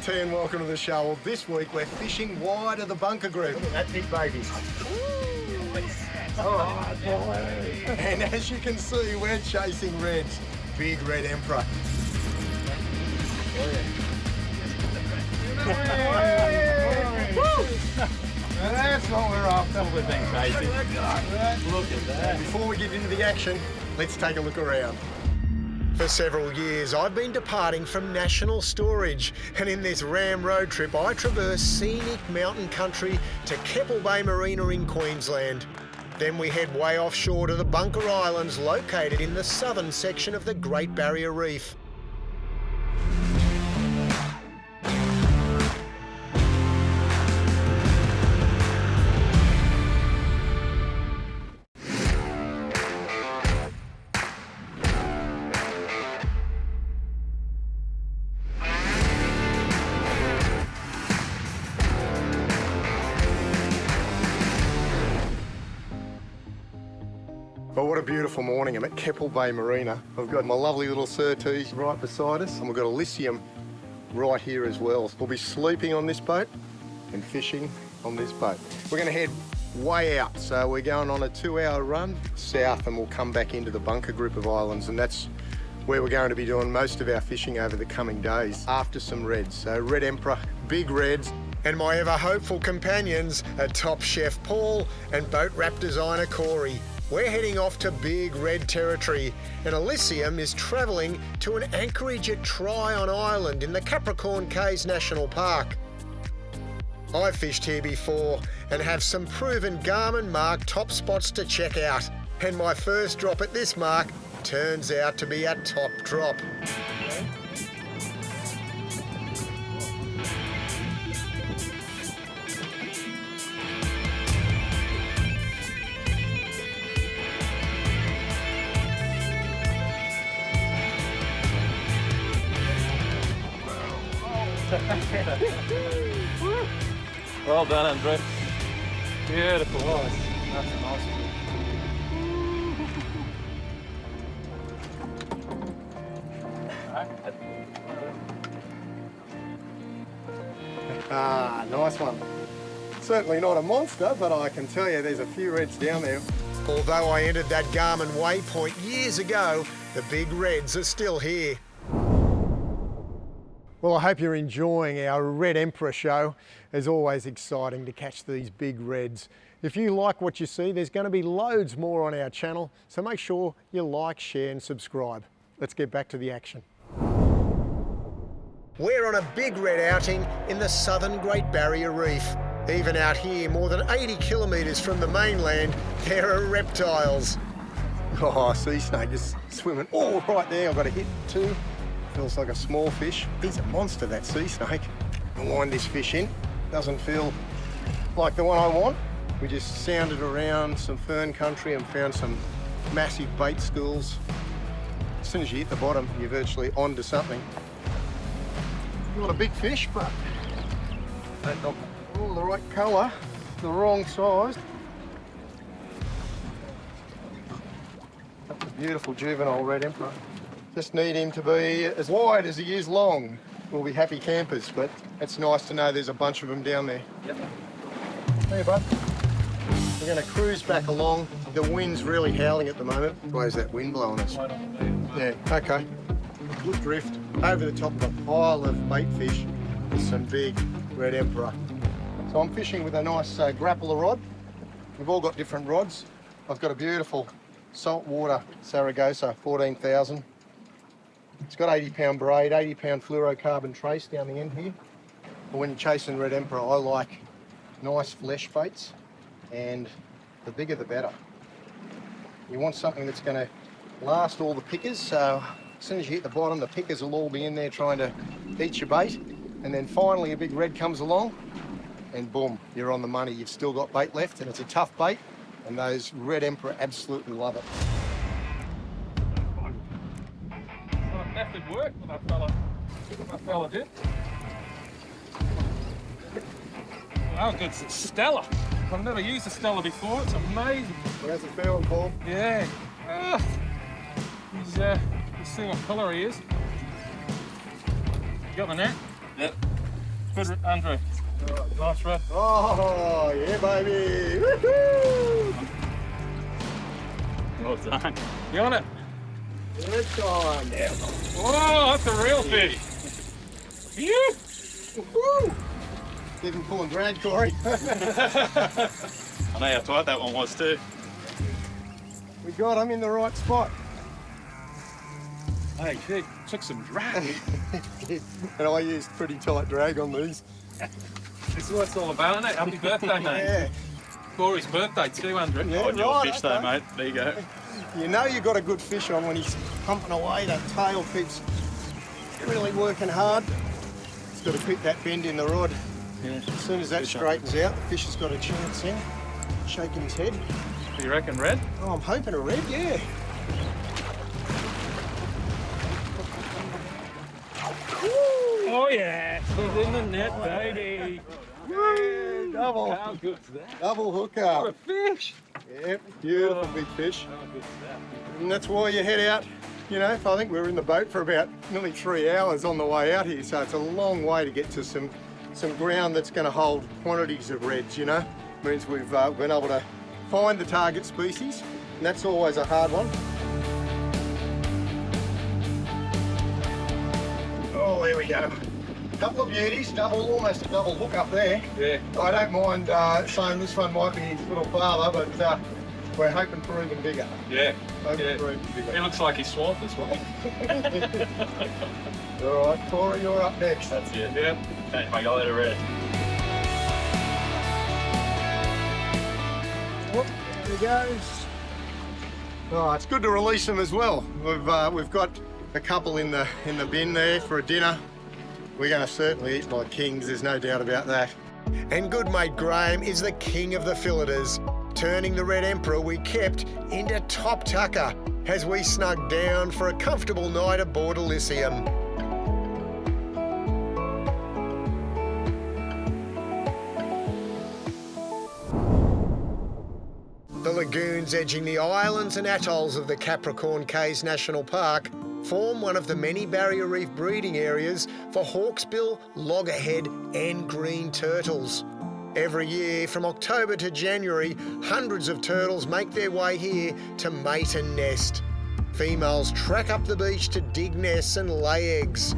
T and welcome to the show. Well, this week we're fishing wide of the bunker group. Look at that big baby. Oh, boy. And as you can see, we're chasing reds. Big red emperor. That's what we're after. We've been crazy. Look at that. Before we get into the action, let's take a look around. For several years, I've been departing from national storage, and in this Ram road trip, I traverse scenic mountain country to Keppel Bay Marina in Queensland. Then we head way offshore to the Bunker Islands, located in the southern section of the Great Barrier Reef. Well, what a beautiful morning. I'm at Keppel Bay Marina. I've got my lovely little Surtees right beside us, and we've got Elysium right here as well. We'll be sleeping on this boat and fishing on this boat. We're going to head way out, so we're going on a 2-hour run south, and we'll come back into the Bunker group of islands, and that's where we're going to be doing most of our fishing over the coming days, after some reds. So Red Emperor, big reds, and my ever hopeful companions are Top Chef Paul and boat wrap designer Corey. We're heading off to big red territory, and Elysium is travelling to an anchorage at Tryon Island in the Capricorn Cays National Park. I've fished here before and have some proven Garmin mark top spots to check out, and my first drop at this mark turns out to be a top drop. Well done, Andrew. Beautiful. Nice. That's a nice one. Ah, nice one. Certainly not a monster, but I can tell you there's a few reds down there. Although I entered that Garmin waypoint years ago, the big reds are still here. Well, I hope you're enjoying our Red Emperor show. It's always exciting to catch these big reds. If you like what you see, there's going to be loads more on our channel, so make sure you like, share and subscribe. Let's get back to the action. We're on a big red outing in the southern Great Barrier Reef. Even out here, more than 80 kilometres from the mainland, there are reptiles. Oh, sea snake just swimming all right there. I've got a hit too. Feels like a small fish. He's a monster, that sea snake. I'll wind this fish in. Doesn't feel like the one I want. We just sounded around some fern country and found some massive bait schools. As soon as you hit the bottom, you're virtually onto something. Not a big fish, but all the right colour, the wrong size. That's a beautiful juvenile red emperor. Just need him to be as wide as he is long. We'll be happy campers, but it's nice to know there's a bunch of them down there. Yep. Hey, bud. We're going to cruise back along. The wind's really howling at the moment. Where's that wind blowing us? Yeah, okay. Good drift over the top of a pile of bait fish with some big red emperor. So I'm fishing with a nice grappler rod. We've all got different rods. I've got a beautiful saltwater Saragossa 14,000. It's got 80-pound braid, 80-pound fluorocarbon trace down the end here. But when you're chasing red emperor, I like nice flesh baits, and the bigger the better. You want something that's going to last all the pickers, so as soon as you hit the bottom, the pickers will all be in there trying to eat your bait, and then finally a big red comes along, and boom, you're on the money. You've still got bait left, and it's a tough bait, and those red emperor absolutely love it. That did work, that fella did. That was good. It's Stella. I've never used a Stella before. It's amazing. How's it feeling, Paul? Yeah. Let's see what colour he is. You got the net? Yep. Good, Andrew. Nice red. Oh, yeah, baby. Woohoo! Well done. You on it? Good time. Yeah. Oh, that's a real fish. Phew! Woohoo! Even pulling drag, Corey. I know how tight that one was too. We got him in the right spot. Hey, he took some drag. And I used pretty tight drag on these. This is what it's all about, isn't it? Happy birthday, mate. Yeah. Corey's birthday too, Andrew. Yeah, On your right, fish though, okay. mate. There you go. You know you got a good fish on when he's pumping away, that tail keeps really working hard. He's got to pick that bend in the rod. Yeah. As soon as that straightens out, the fish has got a chance in. Shaking his head. Do you reckon red? Oh, I'm hoping a red, yeah. Oh yeah, he's in the net, baby. Woo! Double. How good's that? Double What a hooker. fish! Yep, beautiful big fish. How good's that? And that's why you head out. You know, I think we were in the boat for about nearly 3 hours on the way out here, so it's a long way to get to some ground that's going to hold quantities of reds, you know. Means we've been able to find the target species, and that's always a hard one. Oh, there we go. Couple of beauties, almost a double hook up there. Yeah. I don't mind saying this one might be his little father, but we're hoping for even bigger. Yeah. Hoping for even He bigger. looks like he's swamped as well. All right, Corey, you're up next. That's it. Yeah. Okay, I got that red. Whoop, there he goes. Oh, it's good to release them as well. We've got a couple in the bin there for a dinner. We're going to certainly eat like kings, there's no doubt about that. And good mate Graham is the king of the filleters, turning the Red Emperor we kept into top tucker as we snugged down for a comfortable night aboard Elysium. The lagoons edging the islands and atolls of the Capricorn Cays National Park form one of the many barrier reef breeding areas for hawksbill, loggerhead and green turtles. Every year, from October to January, hundreds of turtles make their way here to mate and nest. Females track up the beach to dig nests and lay eggs.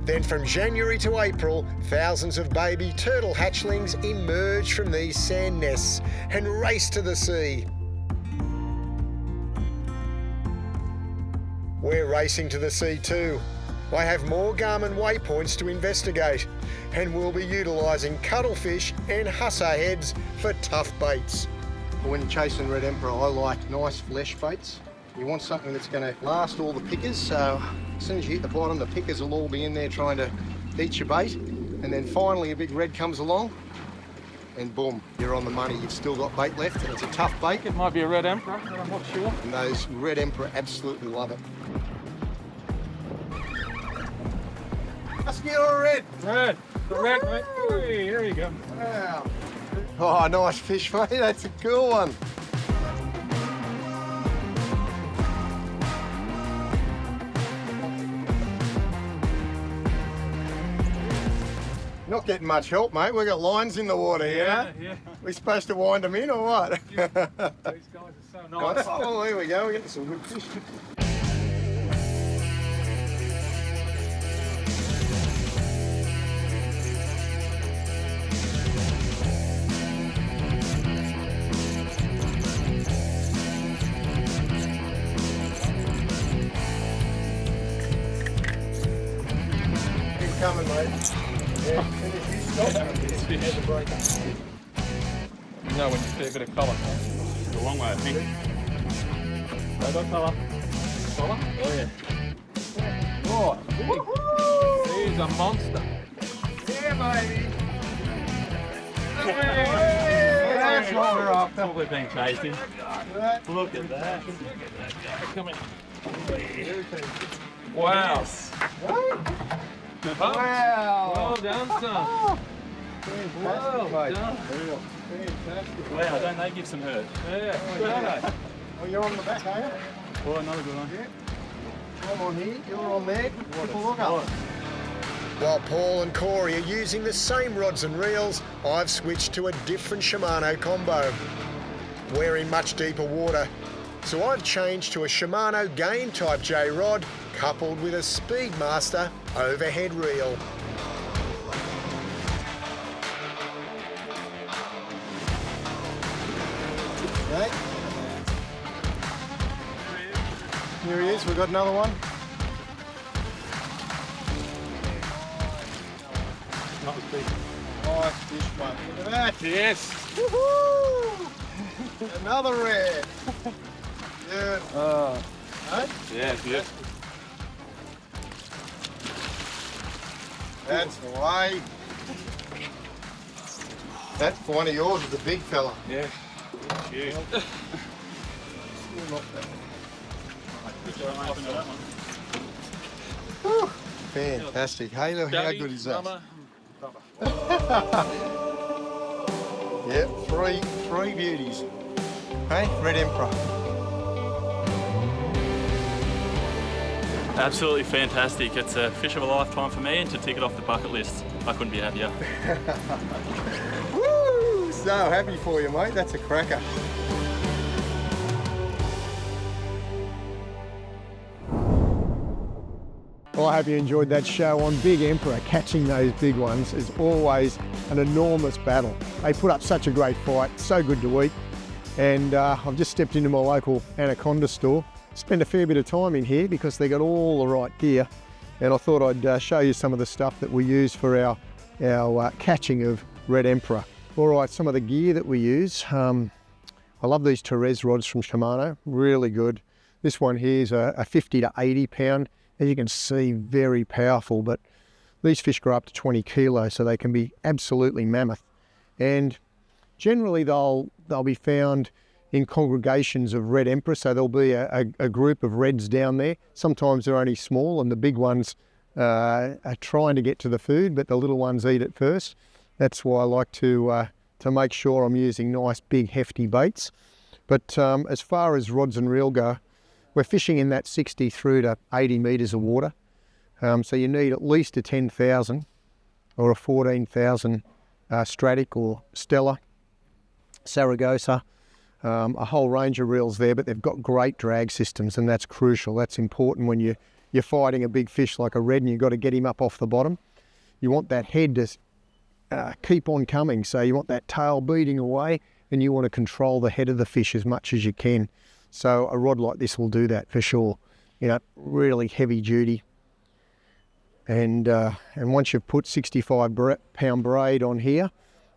Then from January to April, thousands of baby turtle hatchlings emerge from these sand nests and race to the sea. We're racing to the sea too. I have more Garmin waypoints to investigate, and we'll be utilising cuttlefish and hussar heads for tough baits. When chasing Red Emperor, I like nice flesh baits. You want something that's going to last all the pickers, so as soon as you hit the bottom, the pickers will all be in there trying to eat your bait, and then finally a big red comes along, and boom, you're on the money. You've still got bait left, and it's a tough bait, It might be a red emperor, but I'm not sure. and those Red Emperor absolutely love it. Husky or red? Red. The red, mate. Hey, here you go. Wow. Oh, nice fish, mate. That's a cool one. Not getting much help, mate. We've got lines in the water here. Yeah. We supposed to wind them in or what? These guys are so nice. Oh, there we go. We're getting some good fish. Keep coming, mate. Yeah, finish this stop. It's fish. The break. You know when you see a bit of colour. It's a long way, I think. They got colour. Colour? Oh yeah. Oh, big. He's a monster. Yeah, baby. Hey, That's what we're after. That's what we've been chasing. Look at that. Come in. Wow. Wow. Well done, son. Fantastic, Well mate. done. Fantastic. Wow, don't they give some hurt? Yeah. Good, aren't they? Oh, you're on the back, are you? Oh, another good one. Yeah. I'm on here, you're on there. Triple look up. While Paul and Corey are using the same rods and reels, I've switched to a different Shimano combo. We're in much deeper water, so I've changed to a Shimano game type J rod coupled with a Speedmaster overhead reel. Okay. Here he is, we've got another one. Not as big. Nice fish one. Look at that. Yes. Woohoo! Another red. Good. Hey? Yeah, yeah. That's the way. That for one of yours is a big fella. Yeah. Cute. Still not bad. Whew. Fantastic. Hey, look, how Daddy, good is that? Mama, Yep, three beauties. Hey, Red Emperor. Absolutely fantastic. It's a fish of a lifetime for me, and to tick it off the bucket list, I couldn't be happier. Woo! So happy for you, mate. That's a cracker. Well, I hope you enjoyed that show on Big Emperor. Catching those big ones is always an enormous battle. They put up such a great fight, so good to eat. And I've just stepped into my local anaconda store. Spent a fair bit of time in here because they got all the right gear. And I thought I'd show you some of the stuff that we use for our catching of Red Emperor. All right, some of the gear that we use. I love these Torres rods from Shimano, really good. This one here is a 50 to 80 pound. As you can see, very powerful, but these fish grow up to 20 kilos, so they can be absolutely mammoth. And generally they'll be found in congregations of Red Emperor, so there'll be a group of reds down there. Sometimes they're only small and the big ones are trying to get to the food, but the little ones eat it first. That's why I like to make sure I'm using nice big hefty baits. But as far as rods and reel go, we're fishing in that 60 through to 80 metres of water. So you need at least a 10,000 or a 14,000 Stratic or Stella, Saragossa, a whole range of reels there, but they've got great drag systems, and that's crucial. That's important when you're fighting a big fish like a red and you've got to get him up off the bottom. You want that head to keep on coming, so you want that tail beating away and you want to control the head of the fish as much as you can. So a rod like this will do that for sure. You know, really heavy duty. And once you've put 65 pound braid on here,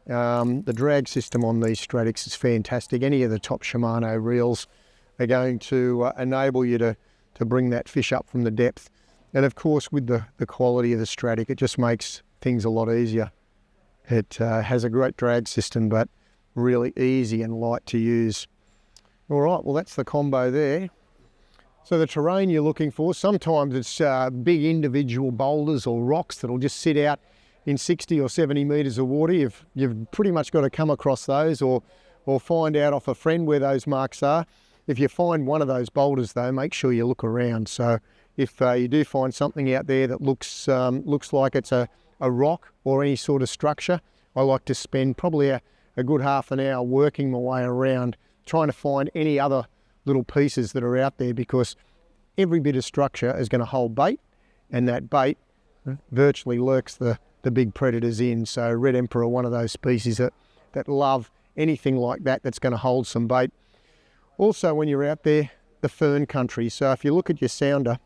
the drag system on these Stratics is fantastic. Any of the top Shimano reels are going to enable you to bring that fish up from the depth. And of course, with the quality of the Stratic, it just makes things a lot easier. It has a great drag system, but really easy and light to use. All right, well, that's the combo there. So the terrain you're looking for, sometimes it's big individual boulders or rocks that'll just sit out in 60 or 70 metres of water. You've pretty much got to come across those or find out off a friend where those marks are. If you find one of those boulders though, make sure you look around. So if you do find something out there that looks like it's a rock or any sort of structure, I like to spend probably a good half an hour working my way around, trying to find any other little pieces that are out there, because every bit of structure is going to hold bait, and that bait virtually lurks the big predators in. So Red Emperor are one of those species that love anything like that that's going to hold some bait. Also, when you're out there, the fern country. So if you look at your sounder,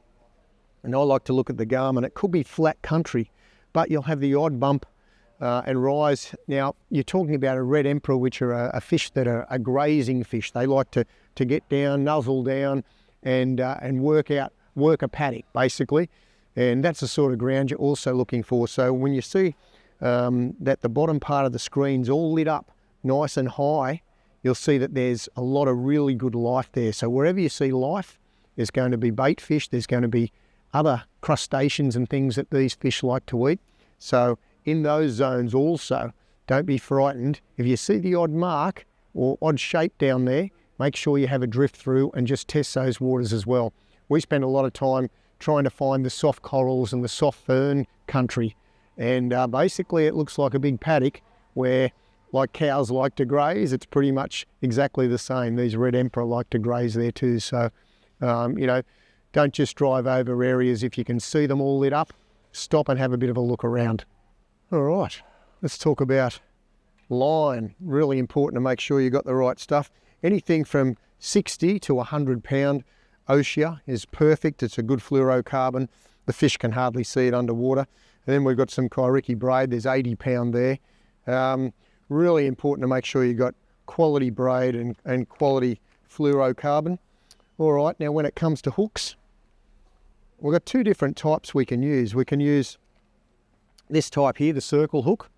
and I like to look at the Garmin, it could be flat country, but you'll have the odd bump and rise. Now, you're talking about a Red Emperor, which are a fish that are a grazing fish. They like to get down, nuzzle down, and work a paddock, basically. And that's the sort of ground you're also looking for. So when you see that the bottom part of the screen's all lit up nice and high, you'll see that there's a lot of really good life there. So wherever you see life, there's going to be bait fish, there's going to be other crustaceans and things that these fish like to eat. So in those zones also, don't be frightened. If you see the odd mark or odd shape down there, make sure you have a drift through and just test those waters as well. We spend a lot of time trying to find the soft corals and the soft fern country And basically it looks like a big paddock where, like cows like to graze, it's pretty much exactly the same. These red emperor like to graze there too. So, you know, don't just drive over areas if you can see them all lit up. Stop and have a bit of a look around. All right, let's talk about line. Really important to make sure you got the right stuff. Anything from 60 to 100 pound Ossia is perfect. It's a good fluorocarbon. The fish can hardly see it underwater. And then we've got some Kairiki braid. There's 80 pound there. Really important to make sure you got quality braid and quality fluorocarbon. All right, now when it comes to hooks, we've got two different types we can use. We can use this type here, the circle hook,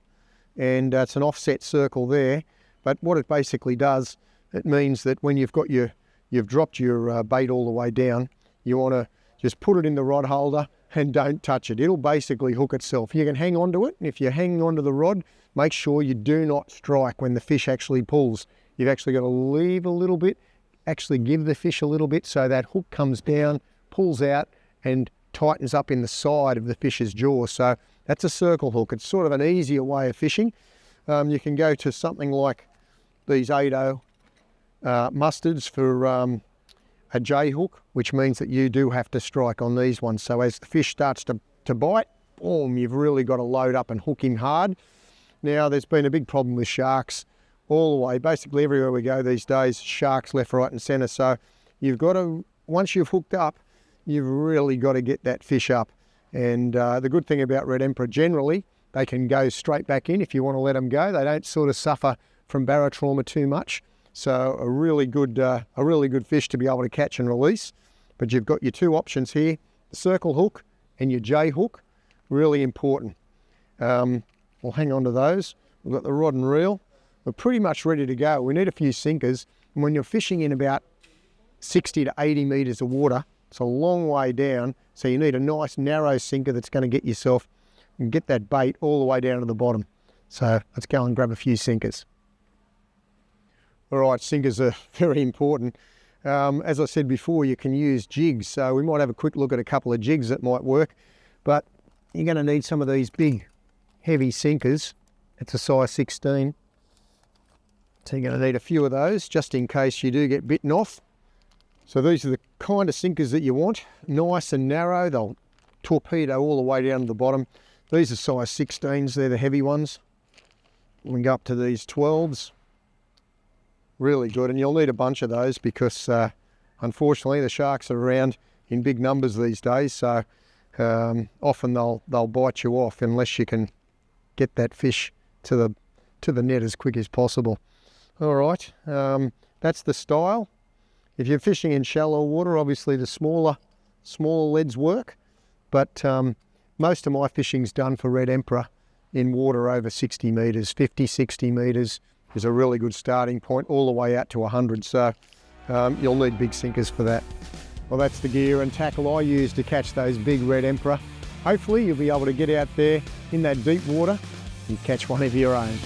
and it's an offset circle there. But what it basically does, it means that when you've dropped your bait all the way down, you want to just put it in the rod holder and don't touch it. It'll basically hook itself. You can hang on to it, and if you're hanging onto the rod, make sure you do not strike when the fish actually pulls. You've actually got to leave a little bit, actually give the fish a little bit so that hook comes down, pulls out, and tightens up in the side of the fish's jaw. So that's a circle hook. It's sort of an easier way of fishing. You can go to something like these 8-0 mustards for a J hook, which means that you do have to strike on these ones. So as the fish starts to bite, boom, you've really got to load up and hook him hard. Now, there's been a big problem with sharks all the way. Basically everywhere we go these days, sharks left, right and centre. So you've got to, once you've hooked up, you've really got to get that fish up. And the good thing about red emperor, generally, they can go straight back in if you want to let them go. They don't sort of suffer from barotrauma too much. So a really good fish to be able to catch and release. But you've got your two options here, the circle hook and your J hook, really important. We'll hang on to those. We've got the rod and reel. We're pretty much ready to go. We need a few sinkers. And when you're fishing in about 60 to 80 metres of water, it's a long way down. So you need a nice narrow sinker that's going to get yourself and get that bait all the way down to the bottom. So let's go and grab a few sinkers. All right, sinkers are very important. As I said before, you can use jigs. So we might have a quick look at a couple of jigs that might work, but you're going to need some of these big, heavy sinkers. It's a size 16. So you're going to need a few of those just in case you do get bitten off. So these are the kind of sinkers that you want. Nice and narrow. They'll torpedo all the way down to the bottom. These are size 16s. They're the heavy ones. We can go up to these 12s. Really good, and you'll need a bunch of those because unfortunately the sharks are around in big numbers these days, so often they'll bite you off unless you can get that fish to the net as quick as possible. All right, that's the style. If you're fishing in shallow water, obviously the smaller leads work, but most of my fishing's done for red emperor in water over 60 metres, 50, 60 metres. Is a really good starting point all the way out to 100, so you'll need big sinkers for that. Well, that's the gear and tackle I use to catch those big red emperor. Hopefully you'll be able to get out there in that deep water and catch one of your own.